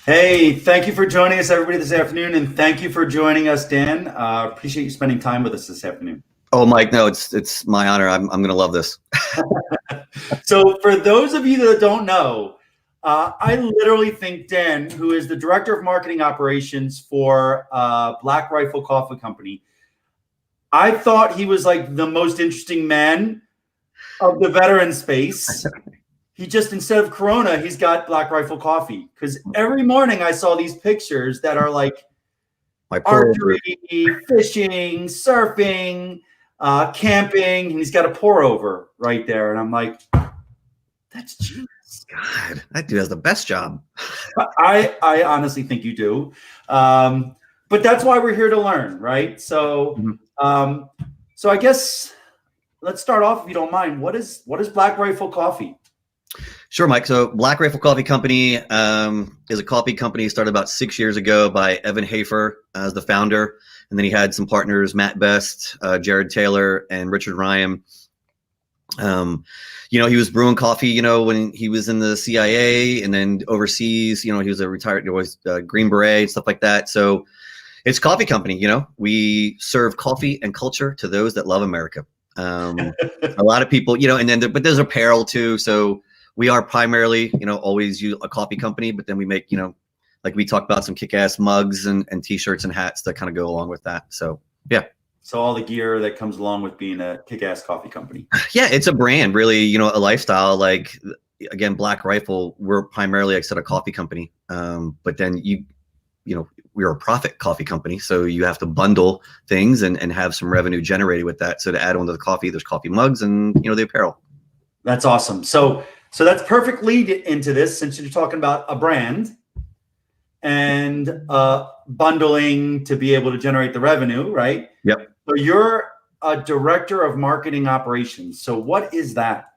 Hey, thank you for joining us, everybody, this afternoon, and thank you for joining us, Dan. Appreciate you spending time with us this afternoon. Oh, Mike, no, it's my honor. I'm going to love this. So, for those of you that don't know, I literally think Dan, who is the director of marketing operations for Black Rifle Coffee Company, I thought he was like the most interesting man of the veteran space. He just, instead of Corona, he's got Black Rifle Coffee. Because every morning I saw these pictures that are like archery, fishing, surfing, camping, and he's got a pour over right there. And I'm like, that's genius. God, that dude has the best job. I honestly think you do. But that's why we're here to learn, right? So, so I guess let's start off, if you don't mind. What is Black Rifle Coffee? Sure, Mike. So Black Rifle Coffee Company is a coffee company started about 6 years ago by Evan Hafer as the founder. And then he had some partners, Matt Best, Jared Taylor, and Richard Ryan. He was brewing coffee, when he was in the CIA and then overseas, he was a retired, Green Beret and stuff like that. So it's a coffee company, we serve coffee and culture to those that love America. A lot of people, and then, but there's apparel too. So we are primarily, always a coffee company, but then we make, like we talked about, some kick-ass mugs and t-shirts and hats that kind of go along with that. So, yeah. So all the gear that comes along with being a kick-ass coffee company. Yeah, it's a brand, really, a lifestyle. Like, again, Black Rifle, we're primarily, like I said, a coffee company. But then we're a profit coffee company. So you have to bundle things and have some revenue generated with that. So to add on to the coffee, there's coffee mugs and, the apparel. That's awesome. So that's perfect lead into this, since you're talking about a brand and bundling to be able to generate the revenue, right? Yep. So you're a director of marketing operations. So what is that?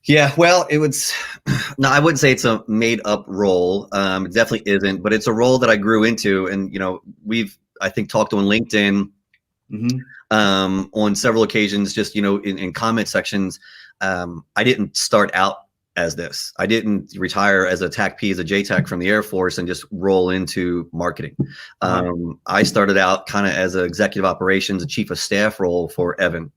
Yeah, well, no, I wouldn't say it's a made up role. It definitely isn't, but it's a role that I grew into. And, we've, I think, talked on LinkedIn on several occasions, just, in comment sections. I didn't start out as this. I didn't retire as a TAC-P, as a JTAC from the Air Force and just roll into marketing. I started out kind of as an executive operations, a chief of staff role for Evan.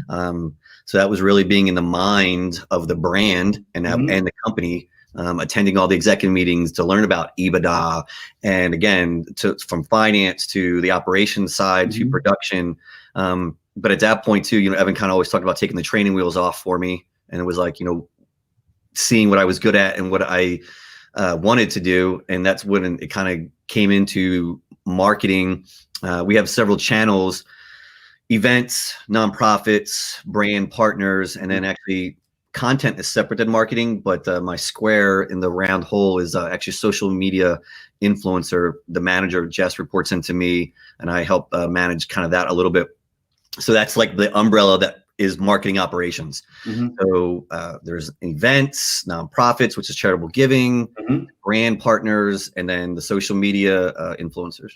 So that was really being in the mind of the brand and the company, attending all the executive meetings to learn about EBITDA, and again, from finance to the operations side to production. But at that point too, Evan kind of always talked about taking the training wheels off for me. And it was like, seeing what I was good at and what I wanted to do. And that's when it kind of came into marketing. We have several channels: events, nonprofits, brand partners, and then actually content is separate than marketing. But my square in the round hole is actually social media influencer. The manager, Jess, reports into me, and I help manage kind of that a little bit. So that's like the umbrella that is marketing operations. So there's events, nonprofits, which is charitable giving, brand partners, and then the social media influencers.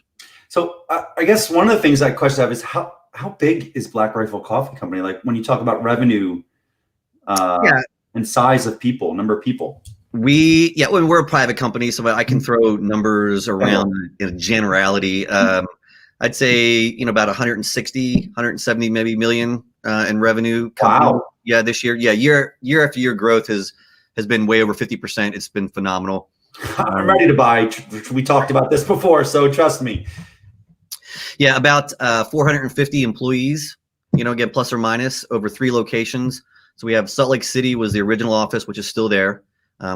So I guess one of the things that question I have is how big is Black Rifle Coffee Company? Like, when you talk about revenue and size of people, number of people. When we're a private company, so I can throw numbers around in a generality. I'd say, about 160, 170 maybe million in revenue. Wow. Yeah, this year. Yeah, year after year growth has been way over 50%. It's been phenomenal. I'm ready to buy. We talked about this before, so trust me. Yeah, about 450 employees, again, plus or minus, over 3 locations. So we have Salt Lake City was the original office, which is still there.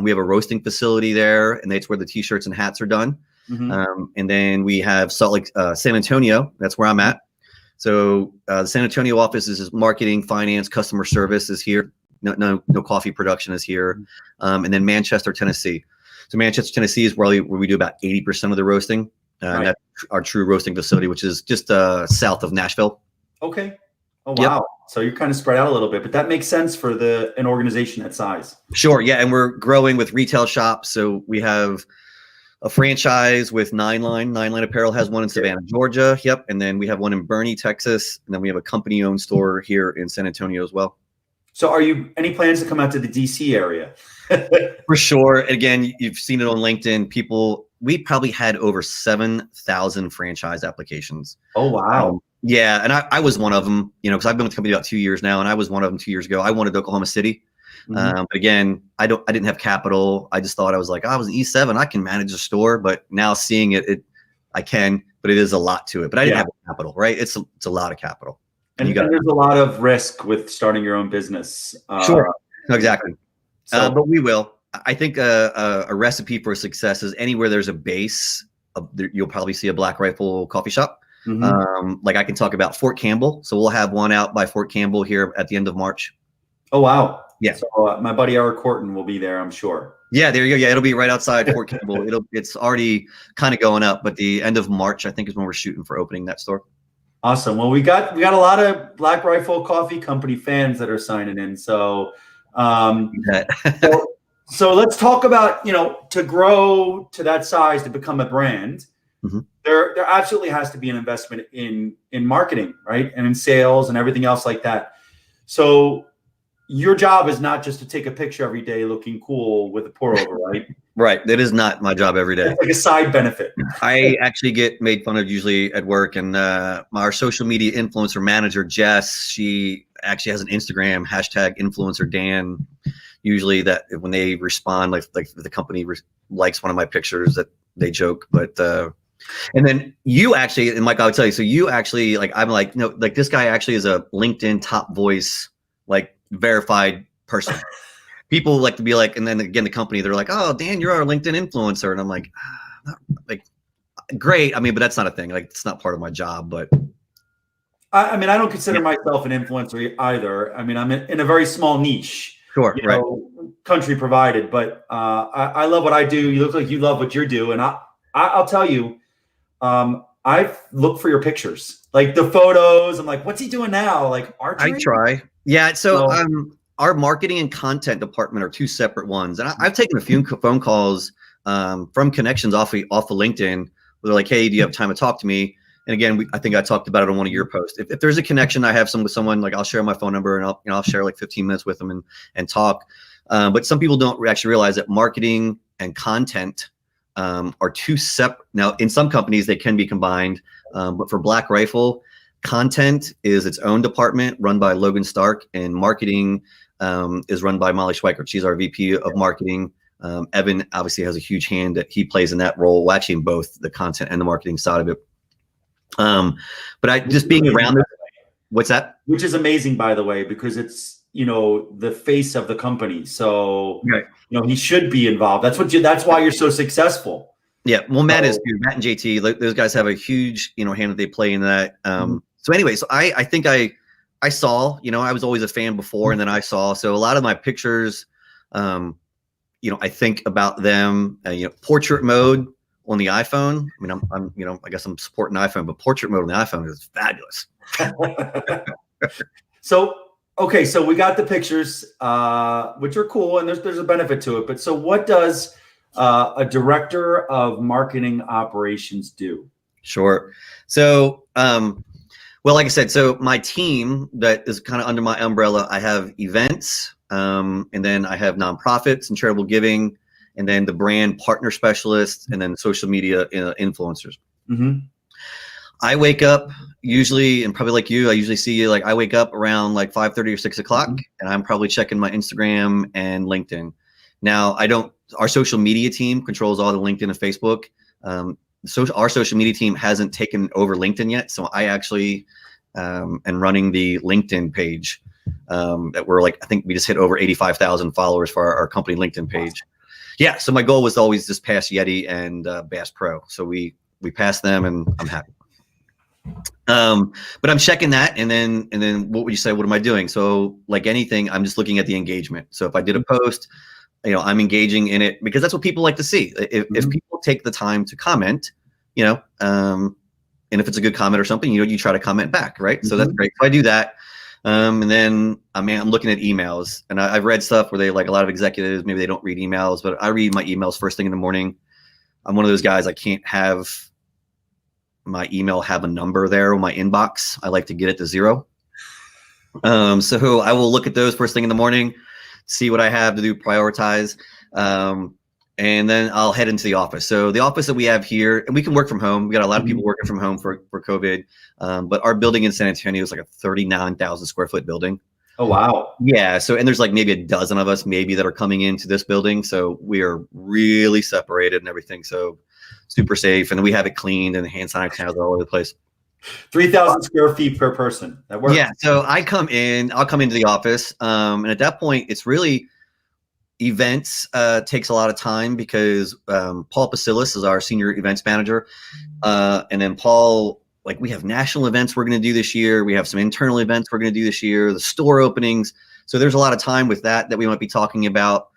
We have a roasting facility there, and that's where the t-shirts and hats are done. And then we have Salt Lake, San Antonio. That's where I'm at. So the San Antonio office is marketing, finance, customer service is here. No coffee production is here. And then Manchester, Tennessee. So Manchester, Tennessee is where we do about 80% of the roasting. And that's our true roasting facility, which is just south of Nashville. Okay. Oh, wow. Yep. So you're kind of spread out a little bit, but that makes sense for an organization that size. Sure. Yeah. And we're growing with retail shops. So we have a franchise with Nine Line. Nine Line Apparel has one in Savannah, Georgia. Yep. And then we have one in Bernie, Texas. And then we have a company-owned store here in San Antonio as well. So are you any plans to come out to the DC area? For sure. Again, you've seen it on LinkedIn. People we probably had over 7,000 franchise applications. Oh, wow. Yeah, and I was one of them, you know, because I've been with the company about 2 years now, and I was one of them 2 years ago. I wanted Oklahoma City. But again, I didn't have capital. I just thought I was like, I was an E7, I can manage a store. But now seeing it, I can, but it is a lot to it. But I didn't have capital, right? It's a lot of capital. And there's a lot of risk with starting your own business. Sure, exactly. So, but we will. I think a recipe for success is anywhere there's a base, you'll probably see a Black Rifle coffee shop. Like I can talk about Fort Campbell. So we'll have one out by Fort Campbell here at the end of March. Oh, wow. Yeah. So my buddy Eric Horton will be there, I'm sure. Yeah, there you go. Yeah, it'll be right outside Fort Campbell. It's already kind of going up, but the end of March, I think, is when we're shooting for opening that store. Awesome. Well, we got a lot of Black Rifle Coffee Company fans that are signing in. So, so let's talk about, you know, to grow to that size, to become a brand, there absolutely has to be an investment in marketing, right? And in sales and everything else like that. So your job is not just to take a picture every day looking cool with a pour over, right? Right. That is not my job every day. It's like a side benefit. I actually get made fun of usually at work, and our social media influencer manager, Jess, she actually has an Instagram #influencerdan. Usually that when they respond, like the company likes one of my pictures, that they joke, but and then you actually, and Mike, I would tell you, so you actually, like, I'm like, no, like this guy actually is a LinkedIn top voice, like verified person. People like to be like, and then again, the company, they're like, oh, Dan, you're our LinkedIn influencer. And I'm like, like, great. I mean, but that's not a thing. Like, it's not part of my job, but. I mean, I don't consider myself an influencer either. I mean, I'm in a very small niche. Sure, you know, country provided, but I love what I do. You look like you love what you're doing. I'll tell you, I look for your pictures, like the photos. I'm like, what's he doing now? Like archery? I try. Yeah. So our marketing and content department are two separate ones. And I've taken a few phone calls from connections off of LinkedIn where they're like, hey, do you have time to talk to me? And again, I think I talked about it on one of your posts. If there's a connection I have with someone, like I'll share my phone number and I'll share like 15 minutes with them and talk. But some people don't actually realize that marketing and content are two separate. Now, in some companies, they can be combined. But for Black Rifle, content is its own department run by Logan Stark, and marketing is run by Molly Schweikert. She's our VP of marketing. Evan obviously has a huge hand that he plays in that role, well, actually in both the content and the marketing side of it. But I just being around it. What's that? Which is amazing, by the way, because it's, you know, the face of the company. So, you know, he should be involved. That's why you're so successful. Yeah. Well, Matt is too. Matt and JT, those guys have a huge, you know, hand that they play in that. So anyway, so I think I saw, you know, I was always a fan before, and then I saw, so a lot of my pictures, you know, I think about them, you know, portrait mode on the iPhone. I mean, I'm, you know, I guess I'm supporting iPhone, but portrait mode on the iPhone is fabulous. So, okay. So we got the pictures, which are cool, and there's a benefit to it. But so what does a director of marketing operations do? Sure. So, well, like I said, so my team that is kind of under my umbrella, I have events, and then I have nonprofits and charitable giving, and then the brand partner specialists, and then social media influencers. I wake up usually, and probably like you, I usually see you, like I wake up around like 5:30 or 6 o'clock, and I'm probably checking my Instagram and LinkedIn. Now, our social media team controls all the LinkedIn and Facebook. Our social media team hasn't taken over LinkedIn yet. So I actually am running the LinkedIn page that we're like, I think we just hit over 85,000 followers for our company LinkedIn page. Yeah. So my goal was always just pass Yeti and Bass Pro. So we passed them, and I'm happy. But I'm checking that. And then what would you say? What am I doing? So like anything, I'm just looking at the engagement. So if I did a post, you know, I'm engaging in it because that's what people like to see. If people take the time to comment, you know, and if it's a good comment or something, you know, you try to comment back, right? So that's great. So I do that. And then I'm looking at emails, and I've read stuff where they, like, a lot of executives, maybe they don't read emails, but I read my emails first thing in the morning. I'm one of those guys, I can't have my email have a number there on my inbox. I like to get it to 0. So I will look at those first thing in the morning, see what I have to do, prioritize. And and then I'll head into the office. So the office that we have here, and we can work from home. We got a lot of people working from home for COVID, but our building in San Antonio is like a 39,000 square foot building. Oh, wow. Yeah. So, and there's like maybe a dozen of us maybe that are coming into this building. So we are really separated and everything. So super safe. And then we have it cleaned and hand sanitizer all over the place. 3,000 square feet per person. That works. Yeah. So I'll come into the office. And at that point, it's really events takes a lot of time because Paul Basilis is our senior events manager. And then Paul, like we have national events we're going to do this year. We have some internal events we're going to do this year, the store openings. So there's a lot of time with that we might be talking about.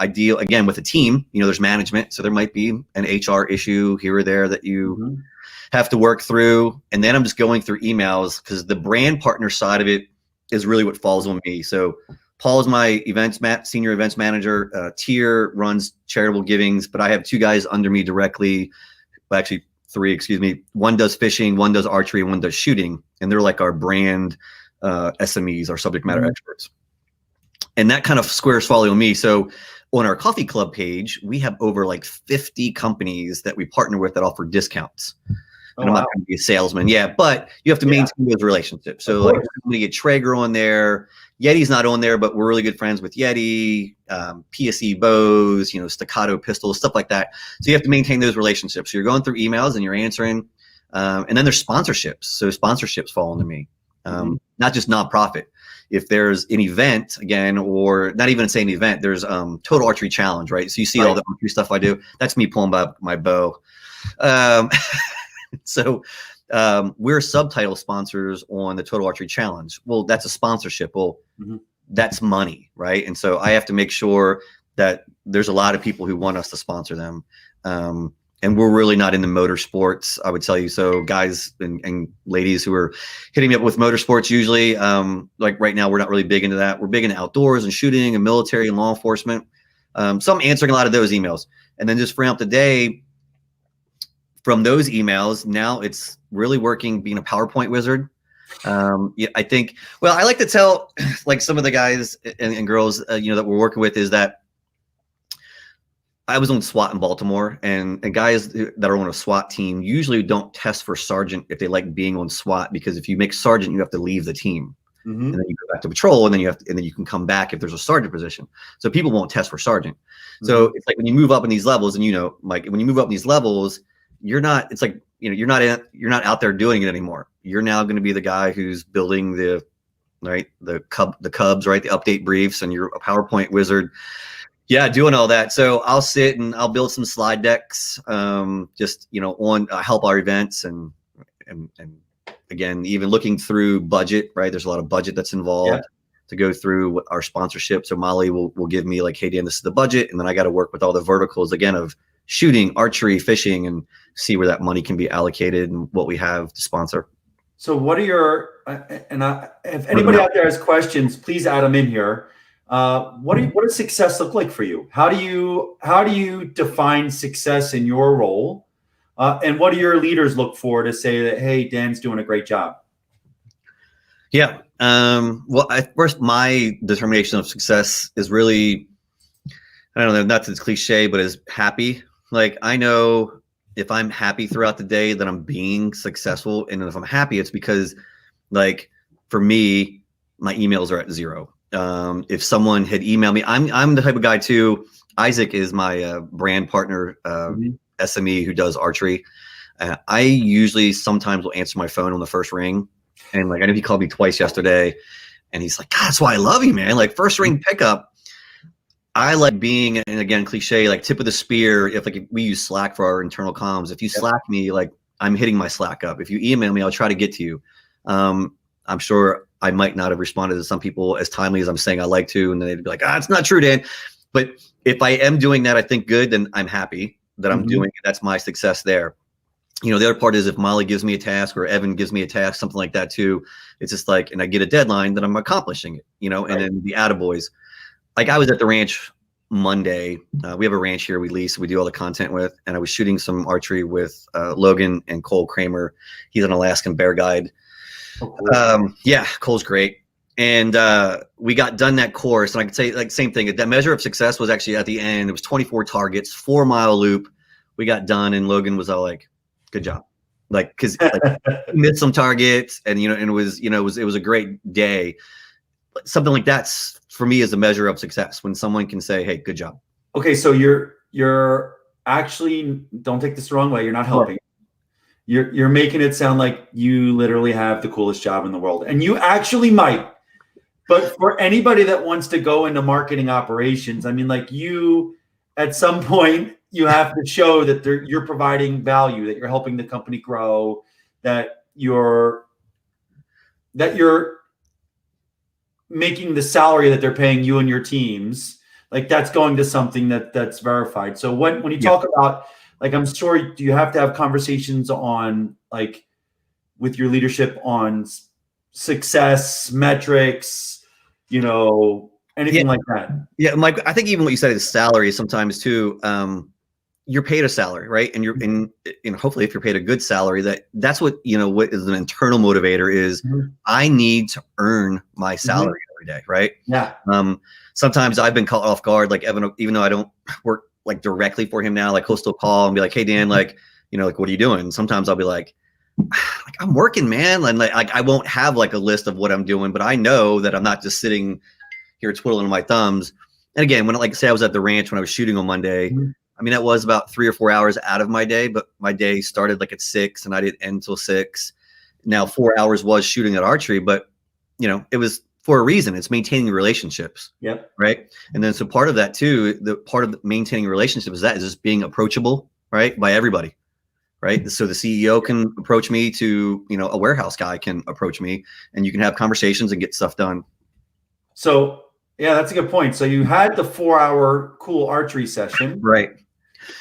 Ideal again with a team, there's management. So there might be an HR issue here or there that you have to work through. And then I'm just going through emails because the brand partner side of it is really what falls on me. So Paul is my senior events manager. Tier runs charitable givings, but I have two guys under me directly. Well, actually, three, excuse me. One does fishing, one does archery, and one does shooting. And they're like our brand SMEs, our subject matter experts. And that kind of squares follow me. So on our coffee club page, we have over like 50 companies that we partner with that offer discounts. And I'm not going to be a salesman. Yeah, but you have to maintain those relationships. So like I'm going to get Traeger on there. Yeti's not on there, but we're really good friends with Yeti, PSE bows, staccato pistols, stuff like that. So you have to maintain those relationships. So you're going through emails and you're answering. And then there's sponsorships. So sponsorships fall into me, not just nonprofit. If there's an event again, or not even saying event, there's Total Archery Challenge, right? So you see all the archery stuff I do. That's me pulling by my bow. So we're subtitle sponsors on the Total Archery Challenge. Well, that's a sponsorship. Well, that's money, right? And so I have to make sure that there's a lot of people who want us to sponsor them. And we're really not into motorsports, I would tell you. So guys and ladies who are hitting me up with motorsports usually, like right now, we're not really big into that. We're big into outdoors and shooting and military and law enforcement. So I'm answering a lot of those emails. And then just freeing up the day from those emails, now it's really working being a PowerPoint wizard. I think, well, I like to tell like some of the guys and girls, that we're working with is that I was on SWAT in Baltimore, and guys that are on a SWAT team usually don't test for sergeant if they like being on SWAT, because if you make sergeant, you have to leave the team, and then you go back to patrol, and then you can come back if there's a sergeant position. So people won't test for sergeant. So it's like when you move up in these levels, and Mike, when you move up in these levels, you're not. It's like you're not out there doing it anymore. You're now going to be the guy who's building the Cubs, right, the update briefs, and you're a PowerPoint wizard. Yeah, doing all that. So I'll sit and I'll build some slide decks, just on help our events and again, even looking through budget. Right, there's a lot of budget that's involved to go through our sponsorship. So Molly will give me like, hey Dan, this is the budget, and then I got to work with all the verticals again of shooting, archery, fishing, and see where that money can be allocated and what we have to sponsor. So what are your if anybody out there has questions, please add them in here. What does success look like for you? How do you define success in your role? And what do your leaders look for to say that, hey, Dan's doing a great job? Yeah. Well, first, my determination of success is really, I don't know, not that it's cliche, but is happy. Like, I know if I'm happy throughout the day, that I'm being successful. And if I'm happy, it's because, like, for me, my emails are at zero. If someone had emailed me, I'm the type of guy too. Isaac is my brand partner, SME who does archery. I usually sometimes will answer my phone on the first ring. And like, I know he called me twice yesterday, and he's like, God, that's why I love you, man. Like, first ring pickup. I like being, and again, cliche, like tip of the spear. If we use Slack for our internal comms, if you Slack me, like I'm hitting my Slack up. If you email me, I'll try to get to you. I'm sure I might not have responded to some people as timely as I'm saying I like to, and then they'd be like, it's not true, Dan. But if I am doing that, I think good, then I'm happy that I'm doing it. That's my success there. The other part is if Molly gives me a task or Evan gives me a task, something like that too, it's just like, and I get a deadline, then I'm accomplishing it, and then the attaboys. Like I was at the ranch Monday. We have a ranch here we lease, we do all the content with, and I was shooting some archery with Logan and Cole Kramer. He's an Alaskan bear guide. Oh, cool. Yeah, Cole's great. And we got done that course, and I could say like same thing. That measure of success was actually at the end. It was 24 targets, 4-mile loop. We got done, and Logan was all like, "Good job," like because like, he missed some targets, and and it was it was a great day. Something like that's for me is a measure of success when someone can say, "Hey, good job." Okay, so you're actually, don't take this the wrong way. You're not helping. You're making it sound like you literally have the coolest job in the world, and you actually might. But for anybody that wants to go into marketing operations, I mean, like you, at some point, you have to show that you're providing value, that you're helping the company grow, that you're making the salary that they're paying you and your teams, like that's going to something that's verified. So when you talk about, like, I'm sure, do you have to have conversations on, like, with your leadership on success metrics, anything like that? Yeah, Mike, I think even what you said is salary sometimes too. You're paid a salary, right? And hopefully if you're paid a good salary, that's what, what is an internal motivator is I need to earn my salary every day, right? Yeah. Sometimes I've been caught off guard, like Evan, even though I don't work like directly for him now, like he'll still call and be like, "Hey Dan, like, like what are you doing?" Sometimes I'll be like I'm working, man. And like I won't have like a list of what I'm doing, but I know that I'm not just sitting here twiddling my thumbs. And again, when say I was at the ranch when I was shooting on Monday, I mean, that was about 3 or 4 hours out of my day, but my day started like at 6 and I didn't end till 6. Now 4 hours was shooting at archery, but it was for a reason. It's maintaining relationships. Yep. Right. And then so part of that too, the part of maintaining relationships is just being approachable, right, by everybody. Right. So the CEO can approach me to, a warehouse guy can approach me, and you can have conversations and get stuff done. So yeah, that's a good point. So you had the 4-hour cool archery session, right?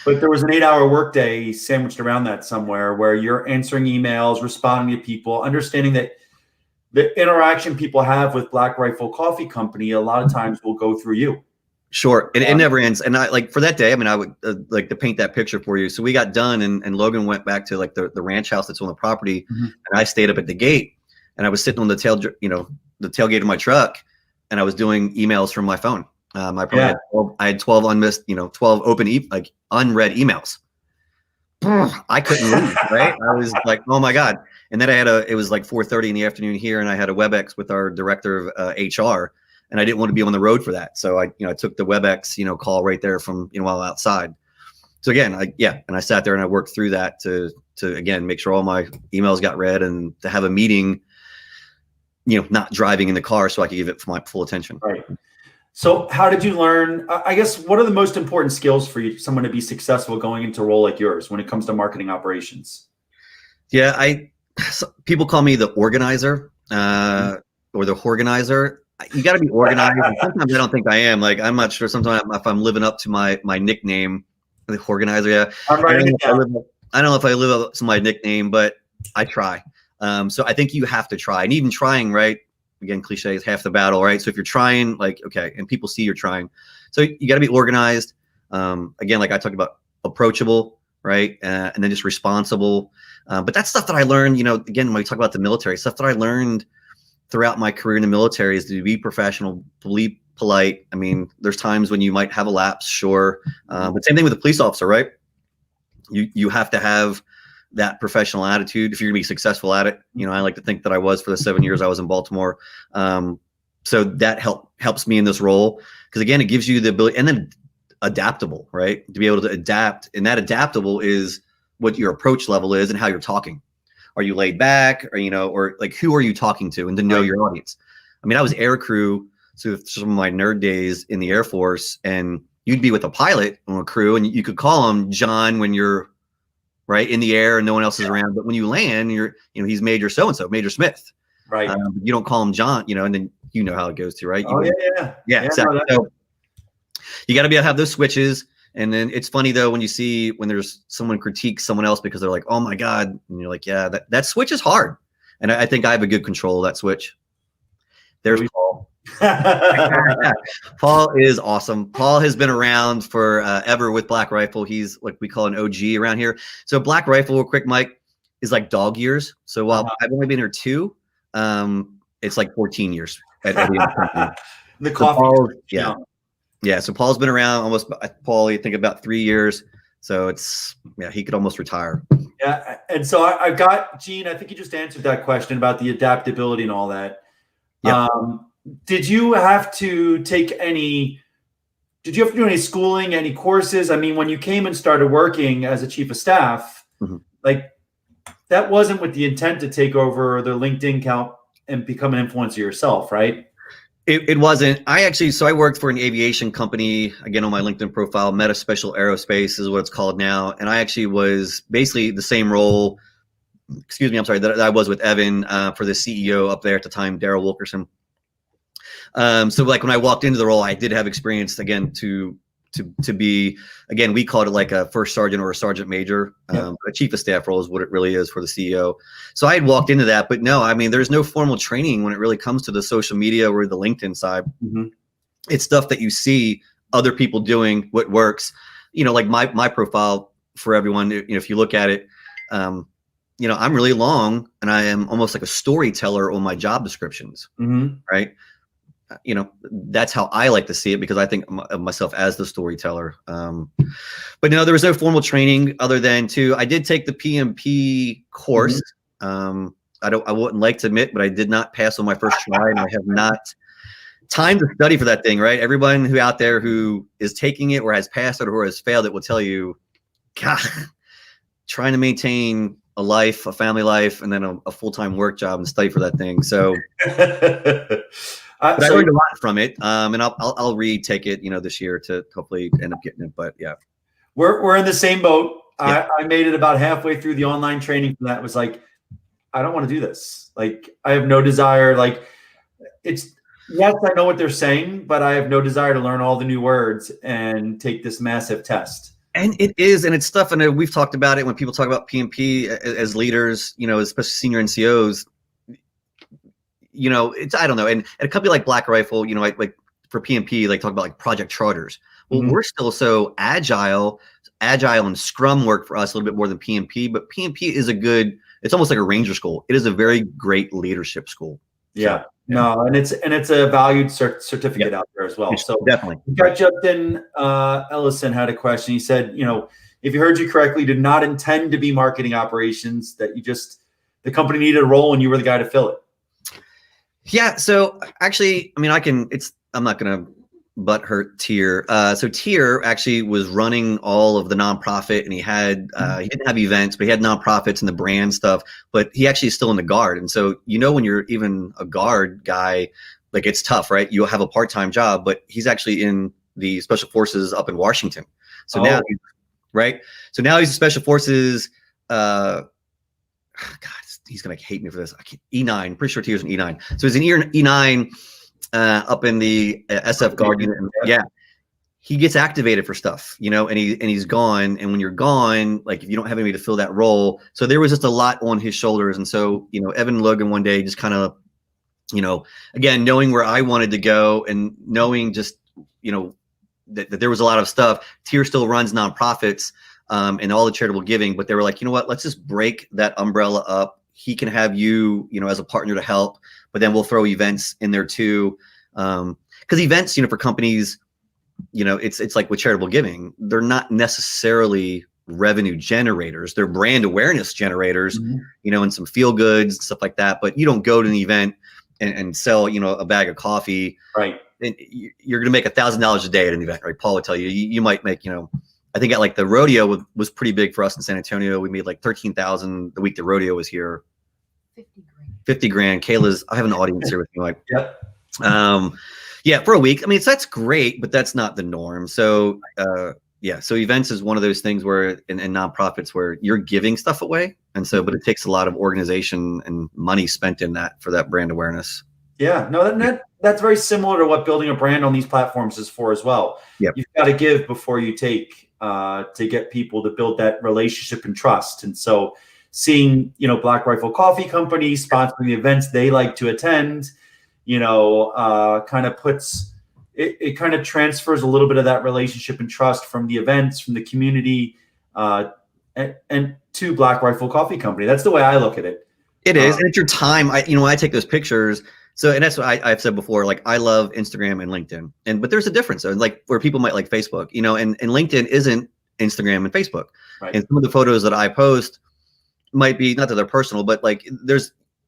But there was an 8-hour workday sandwiched around that somewhere where you're answering emails, responding to people, understanding that the interaction people have with Black Rifle Coffee Company a lot of times will go through you. Sure. And it never ends. And I like for that day, I mean, I would like to paint that picture for you. So we got done and Logan went back to like the ranch house that's on the property. And I stayed up at the gate, and I was sitting on the tailgate of my truck, and I was doing emails from my phone. I had 12 unmissed, 12 open, unread emails. I couldn't leave, right? I was like, oh my God. And then it was like 4:30 in the afternoon here, and I had a WebEx with our director of HR. And I didn't want to be on the road for that. So I took the WebEx, call right there from, while outside. So again, and I sat there and I worked through that to again, make sure all my emails got read, and to have a meeting, not driving in the car, so I could give it my full attention. Right. So how did you learn, I guess, what are the most important skills for someone to be successful going into a role like yours when it comes to marketing operations? Yeah. People call me the organizer, or the Horganizer. You got to be organized. Sometimes I don't think I am. Like, I'm not sure sometimes if I'm living up to my nickname, the Horganizer. Yeah. I'm writing it down. I don't know if I live up to my nickname, but I try. So I think you have to try. And even trying, right? Again, cliche is half the battle, right? So if you're trying, like, okay, and people see you're trying. So you got to be organized. Again, like I talked about, approachable, right? And then just responsible. But that's stuff that I learned, again, when we talk about the military, stuff that I learned throughout my career in the military is to be professional, be polite. I mean, there's times when you might have a lapse, sure. But same thing with a police officer, right? You have to have that professional attitude if you're gonna be successful at it. I like to think that I was for the 7 years I was in Baltimore. So that helps me in this role, because again, it gives you the ability, and then adaptable, right? To be able to adapt, and that adaptable is what your approach level is and how you're talking. Are you laid back, or or like, who are you talking to, and to know your audience? I mean, I was air crew, so some of my nerd days in the Air Force, and you'd be with a pilot on a crew, and you could call him John when you're right in the air and no one else is around. But when you land, you're, he's Major so-and-so, Major Smith. Right. You don't call him John, and then how it goes to, right? Yeah, exactly. So you got to be able to have those switches. And then it's funny though, when there's someone critiques someone else because they're like, oh my God. And you're like, yeah, that switch is hard. And I think I have a good control of that switch. There's Paul. Paul is awesome. Paul has been around for ever with Black Rifle. He's like, we call an OG around here. So Black Rifle, real quick, Mike, is like dog years. So while I've only been here 2, it's like 14 years. at the company. The So coffee. Paul, yeah. So Paul's been around almost, Paul, I think about 3 years. So he could almost retire. Yeah. And so I've got, Gene, I think you just answered that question about the adaptability and all that. Yep. Did you have to do any schooling, any courses? I mean, when you came and started working as a chief of staff, like that wasn't with the intent to take over the LinkedIn account and become an influencer yourself, right? It wasn't. So I worked for an aviation company, again, on my LinkedIn profile. Meta Special Aerospace is what it's called now. And I actually was basically the same role, that I was with Evan for the CEO up there at the time, Daryl Wilkerson. So like when I walked into the role, I did have experience, again, to be, again, we called it like a first sergeant or a sergeant major. A chief of staff role is what it really is for the CEO. So I had walked into that, but no, I mean, there's no formal training when it really comes to the social media or the LinkedIn side. It's stuff that you see other people doing, what works. Like my profile for everyone, if you look at it, I'm really long and I am almost like a storyteller on my job descriptions, right? That's how I like to see it, because I think of myself as the storyteller. But no, there was no formal training other than I did take the PMP course. I wouldn't like to admit, but I did not pass on my first try, and I have not time to study for that thing, right? Everyone who out there who is taking it or has passed it or has failed it will tell you, God, trying to maintain a family life, and then a full-time work job and study for that thing. So but I learned a lot from it, and I'll retake it, this year to hopefully end up getting it. But yeah, we're in the same boat. Yeah. I made it about halfway through the online training for that. Was like, I don't want to do this. Like, I have no desire. Like, yes, I know what they're saying, but I have no desire to learn all the new words and take this massive test. And it is, and it's stuff. And we've talked about it when people talk about PMP as leaders, especially senior NCOs. I don't know. And at a company like Black Rifle, like for PMP, like talk about like project charters. Well, we're still so agile and Scrum work for us a little bit more than PMP, but PMP is it's almost like a ranger school. It is a very great leadership school. Yeah. No, and it's a valued certificate out there as well. So definitely. Justin Ellison had a question. He said, if you heard you correctly, did not intend to be marketing operations, that the company needed a role and you were the guy to fill it. Yeah. So actually, I mean, I'm not going to butt hurt Tier. So Tier actually was running all of the nonprofit, and he didn't have events, but he had nonprofits and the brand stuff, but he actually is still in the Guard. And so, when you're even a Guard guy, like it's tough, right? You'll have a part-time job, but he's actually in the Special Forces up in Washington. So now, right. So now he's in Special Forces, God, he's going to hate me for this. E9, pretty sure Tier's an E9. So he's an E9 up in the SF Guard unit. Yeah. He gets activated for stuff, and he's gone. And when you're gone, like if you don't have anybody to fill that role, so there was just a lot on his shoulders. And so, Evan and Logan one day just kind of, again, knowing where I wanted to go and knowing just, that there was a lot of stuff. Tier still runs nonprofits and all the charitable giving, but they were like, you know what, let's just break that umbrella up. He can have you, as a partner to help, but then we'll throw events in there too. Because events, for companies, it's like with charitable giving, they're not necessarily revenue generators. They're brand awareness generators, and some feel goods, stuff like that. But you don't go to an event and sell, a bag of coffee. Right. And you're going to make $1,000 a day at an event, right? Paul would tell you, you might make, I think at like the rodeo was pretty big for us in San Antonio. We made like 13,000 the week the rodeo was here. 50 grand. Kayla's, I have an audience here with me. Like, for a week. I mean, that's great, but that's not the norm. So, so events is one of those things where in nonprofits where you're giving stuff away. And so, but it takes a lot of organization and money spent in that for that brand awareness. Yeah, no, that's very similar to what building a brand on these platforms is for as well. Yep. You've got to give before you take to get people to build that relationship and trust. And so seeing, Black Rifle Coffee Company sponsoring the events they like to attend, kind of puts it kind of transfers a little bit of that relationship and trust from the events, from the community, and to Black Rifle Coffee Company. That's the way I look at it. It is. And it's your time. I take those pictures. So, and that's what I've said before, like I love Instagram and LinkedIn, but there's a difference. So like where people might like Facebook, you know, and LinkedIn isn't Instagram and Facebook. Right. And some of the photos that I post might be, not that they're personal, but like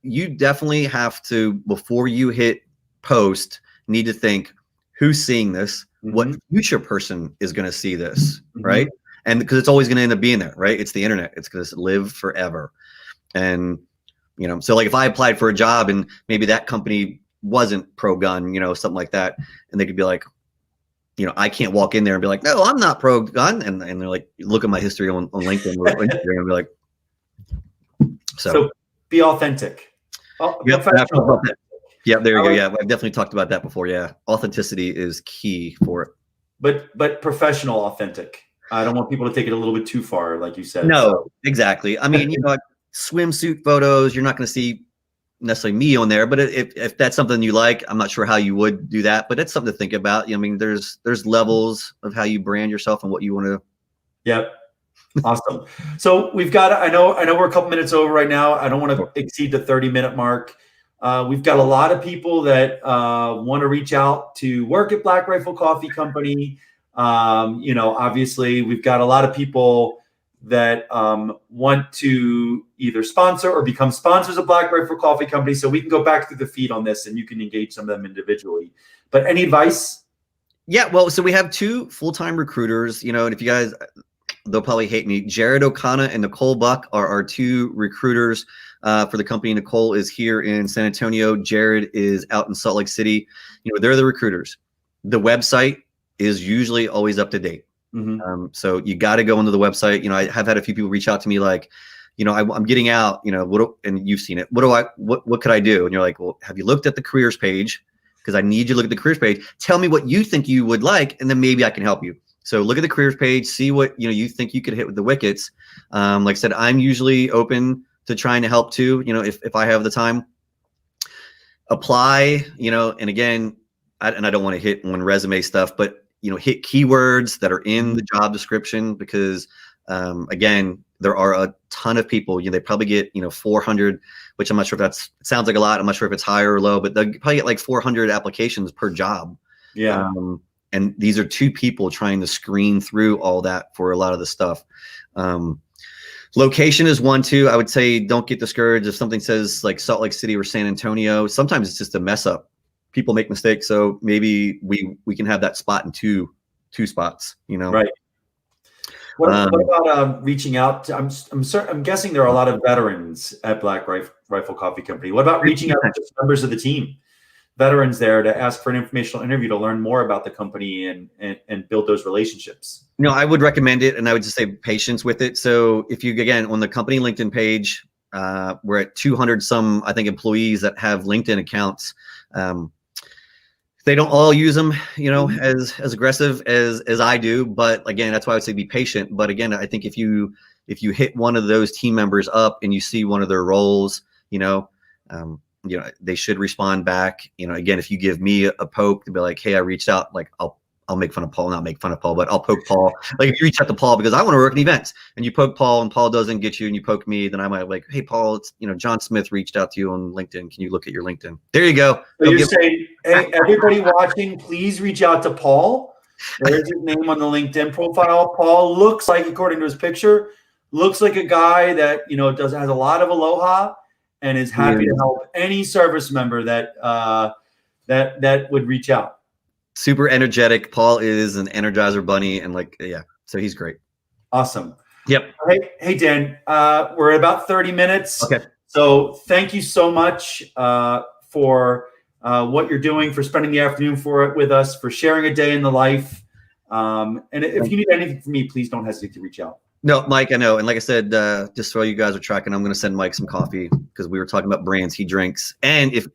you definitely have to, before you hit post, need to think who's seeing this, what future person is going to see this, right? And because it's always going to end up being there, right? It's the internet. It's going to live forever. And, you know, so like if I applied for a job and maybe that company wasn't pro-gun, you know, something like that, and they could be like, you know, I can't walk in there and be like, no, I'm not pro-gun. And they're like, look at my history on LinkedIn or Instagram and be like, so be authentic. Oh, yep, there you go. Yeah, I've definitely talked about that before. Yeah, authenticity is key for it. But professional authentic. I don't want people to take it a little bit too far, like you said. No, exactly. I mean, you know, swimsuit photos, you're not going to see necessarily me on there, but if that's something you like, I'm not sure how you would do that, but it's something to think about. You know, I mean, there's levels of how you brand yourself and what you want to. Yep. Awesome. So we've got, I know we're a couple minutes over right now. I don't want to exceed the 30-minute mark. We've got a lot of people that want to reach out to work at Black Rifle Coffee Company. You know, obviously we've got a lot of people that want to either sponsor or become sponsors of Black Rifle Coffee Company. So we can go back through the feed on this and you can engage some of them individually. But any advice? Yeah, well, so we have 2 full-time recruiters, you know, and if you guys, they'll probably hate me. Jared O'Connor and Nicole Buck are our 2 recruiters for the company. Nicole is here in San Antonio. Jared is out in Salt Lake City. You know, they're the recruiters. The website is usually always up to date. So you got to go into the website. You know, I have had a few people reach out to me like, you know, I'm getting out, you know, and you've seen it. What could I do? And you're like, well, have you looked at the careers page? Because I need you to look at the careers page. Tell me what you think you would like, and then maybe I can help you. So look at the careers page, see what, you know, you think you could hit with the wickets. Like I said, I'm usually open to trying to help too, you know, if I have the time. Apply, you know, and again, I don't want to hit on resume stuff, but, you know, hit keywords that are in the job description because, again, there are a ton of people, you know, they probably get, you know, 400, which I'm not sure if it sounds like a lot. I'm not sure if it's high or low, but they'll probably get like 400 applications per job. Yeah. And these are 2 people trying to screen through all that for a lot of the stuff. Location is one too. I would say don't get discouraged if something says like Salt Lake City or San Antonio. Sometimes it's just a mess up. People make mistakes, so maybe we can have that spot in two spots. You know, right? What about reaching out to? I'm guessing there are a lot of veterans at Black Rifle Coffee Company. What about reaching out to members of the team? Veterans there to ask for an informational interview to learn more about the company and build those relationships. No, I would recommend it, and I would just say patience with it. So if you, again, on the company LinkedIn page, we're at 200 some, I think, employees that have LinkedIn accounts. They don't all use them, you know, as aggressive as I do. But again, that's why I would say be patient. But again, I think if you hit one of those team members up and you see one of their roles, you know, they should respond back. You know, again, if you give me a poke to be like, hey, I reached out, like I'll make fun of Paul, not make fun of Paul, but I'll poke Paul. Like if you reach out to Paul because I want to work in events and you poke Paul and Paul doesn't get you and you poke me, then I might be like, hey, Paul, it's, you know, John Smith reached out to you on LinkedIn. Can you look at your LinkedIn? There you go. So you're saying, hey, everybody watching, please reach out to Paul. There's his name on the LinkedIn profile. Paul looks like, according to his picture, looks like a guy that, you know, has a lot of aloha and is happy to help any service member that would reach out. Super energetic. Paul is an Energizer bunny, and like, yeah, so he's great. Awesome. Yep. Hey, Dan, we're at about 30 minutes. Okay. So thank you so much for what you're doing, for spending the afternoon with us, for sharing a day in the life. And if you need anything from me, please don't hesitate to reach out. No, Mike, I know. And like I said, just so you guys are tracking, I'm going to send Mike some coffee because we were talking about brands he drinks. And if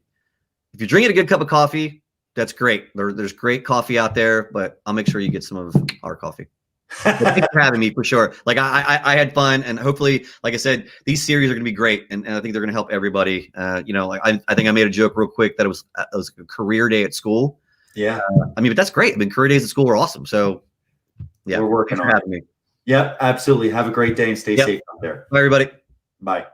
you're drinking a good cup of coffee, that's great. There's great coffee out there, but I'll make sure you get some of our coffee. Thanks for having me, for sure. Like I had fun, and hopefully, like I said, these series are going to be great, and I think they're going to help everybody. You know, like I think I made a joke real quick that it was a career day at school. Yeah. I mean, but that's great. I mean, career days at school are awesome. So yeah, we're working on it. Having me. Yeah, absolutely. Have a great day and stay safe out there. Bye, everybody. Bye.